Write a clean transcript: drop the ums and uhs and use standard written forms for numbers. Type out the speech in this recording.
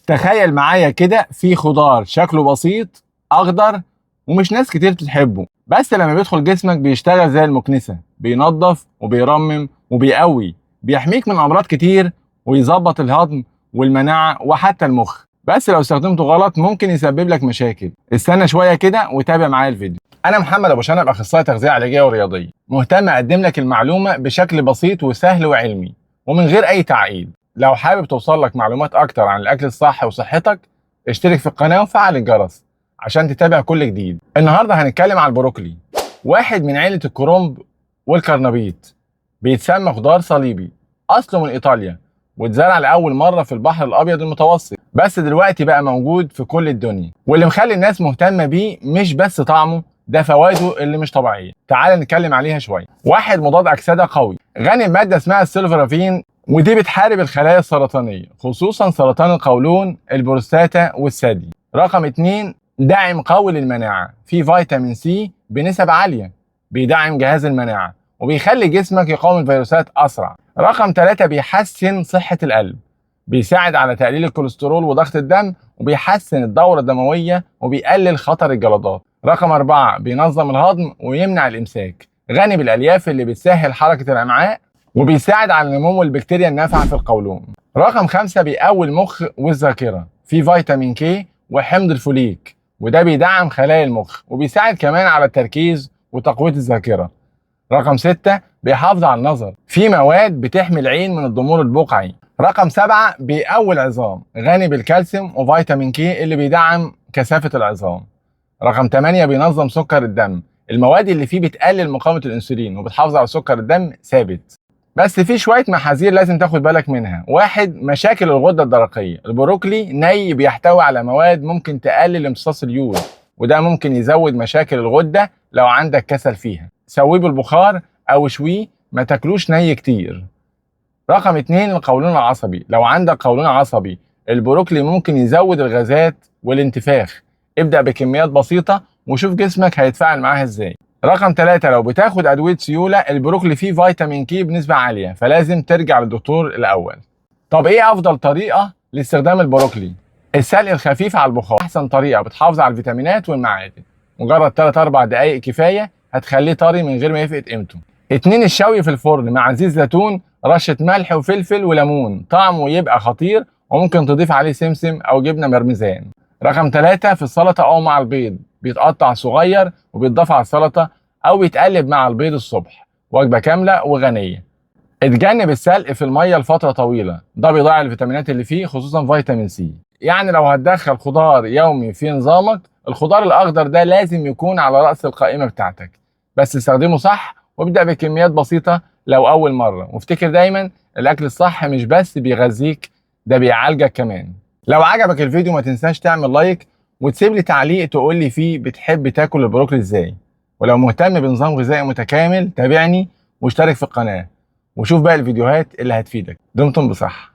تخيل معايا كده في خضار شكله بسيط اخضر ومش ناس كتير بتحبه، بس لما بيدخل جسمك بيشتغل زي المكنسة، بينظف وبيرمم وبيقوي، بيحميك من امراض كتير ويظبط الهضم والمناعة وحتى المخ. بس لو استخدمته غلط ممكن يسبب لك مشاكل. استنى شوية كده وتابع معايا الفيديو. انا محمد ابو شنب، اخصائي تغذية علاجية ورياضية، مهتم اقدم لك المعلومة بشكل بسيط وسهل وعلمي ومن غير اي تعقيد. لو حابب توصل لك معلومات اكتر عن الاكل الصحي وصحتك، اشترك في القناة وفعل الجرس عشان تتابع كل جديد. النهاردة هنتكلم عن البروكلي، واحد من عيلة الكرنب والكرنبيط. بيتسمى خضار صليبي، اصله من ايطاليا واتزرع لاول مره في البحر الابيض المتوسط، بس دلوقتي بقى موجود في كل الدنيا. واللي مخلي الناس مهتمه بيه مش بس طعمه، ده فوائده اللي مش طبيعيه. تعال نتكلم عليها شويه. واحد، مضاد اكسده قوي غني بماده اسمها السلفرافين، ودي بتحارب الخلايا السرطانيه خصوصا سرطان القولون، البروستاتا والثدي. رقم 2، داعم قوي للمناعه، فيه فيتامين سي بنسب عاليه، بيدعم جهاز المناعه وبيخلي جسمك يقاوم الفيروسات اسرع. رقم 3، بيحسن صحة القلب، بيساعد على تقليل الكوليسترول وضغط الدم وبيحسن الدورة الدموية وبيقلل خطر الجلطات. رقم 4، بينظم الهضم ويمنع الإمساك، غني بالألياف اللي بتسهل حركة الأمعاء وبيساعد على نمو البكتيريا النافعة في القولون. رقم 5، بيقوي المخ والذاكرة، فيه فيتامين كي وحمض الفوليك، وده بيدعم خلايا المخ وبيساعد كمان على التركيز وتقوية الذاكرة. رقم 6، بيحافظ على النظر، في مواد بتحمي العين من الضمور البقعي. رقم 7، بيقوي العظام، غني بالكالسيوم وفيتامين كي اللي بيدعم كثافة العظام. رقم 8، بينظم سكر الدم، المواد اللي فيه بتقلل مقاومة الأنسولين وبتحافظ على سكر الدم ثابت. بس في شوية محاذير لازم تاخد بالك منها. 1، مشاكل الغدة الدرقية. البروكلي ني بيحتوي على مواد ممكن تقلل امتصاص اليود، وده ممكن يزود مشاكل الغدة لو عندك كسل فيها. سويه بالبخار او شويه، ما تاكلوش ني كتير. رقم 2، القولون العصبي. لو عندك قولون عصبي، البروكلي ممكن يزود الغازات والانتفاخ. ابدأ بكميات بسيطة وشوف جسمك هيتفاعل معاها ازاي. رقم 3، لو بتاخد ادوية سيولة، البروكلي فيه فيتامين كي بنسبة عالية، فلازم ترجع للدكتور الاول. طب ايه افضل طريقة لاستخدام البروكلي؟ السلق الخفيف على البخار احسن طريقة، بتحافظ على الفيتامينات والمعادن. مجرد 3-4 دقائق كفاية، هتخليه طري من غير ما يفقد قيمته. 2، الشوي في الفرن مع زيت زيتون، رشة ملح وفلفل وليمون، طعمه يبقى خطير وممكن تضيف عليه سمسم أو جبنة مرمزان. رقم 3، في السلطة أو مع البيض، بيتقطع صغير وبيتضاف على السلطة أو يتقلب مع البيض الصبح، وجبة كاملة وغنية. اتجنب السلق في المية لفترة طويلة، ده بيضيع الفيتامينات اللي فيه خصوصا فيتامين سي. يعني لو هتدخل خضار يومي في نظامك، الخضار الأخضر ده لازم يكون على رأس القائمة بتاعتك، بس استخدمه صح وابدأ بكميات بسيطة لو أول مرة. وافتكر دايما الأكل الصح مش بس بيغذيك، ده بيعالجك كمان. لو عجبك الفيديو ما تنساش تعمل لايك وتسيب لي تعليق تقول لي فيه بتحب تاكل البروكلي ازاي. ولو مهتم بنظام غذائي متكامل، تابعني واشترك في القناة وشوف باقي الفيديوهات اللي هتفيدك. دمتم بصحة.